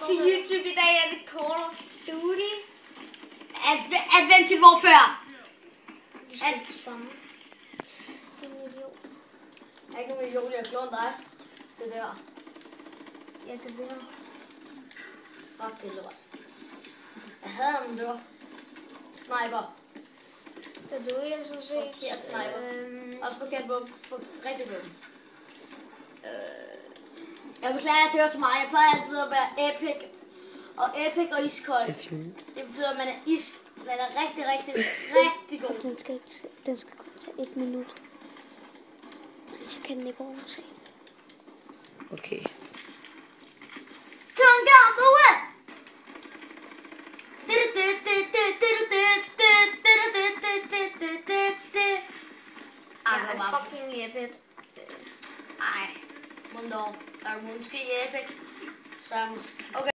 Til YouTube i dag er det Call of Duty. Advanced Warfare. Alt det samme. Det er en idiot. Jeg er ikke nogen idiot, jeg har klået dig til det her. Ja, til det her. Fuck, det er lort. Jeg havde ham, det var sniper. Det er du, jeg så set. Forkert sniper. Også forkert våben. Rigtig våben. Jeg beklager, at det var så meget. Jeg plejer altid at være epic. Og epic og iskold. Det betyder, at man er man er rigtig god. Den skal kun tage 1 minut. Så kan den ikke overse. Okay. Tunga på det! Jeg er fucking epic. Ej, måske epic. Så okay.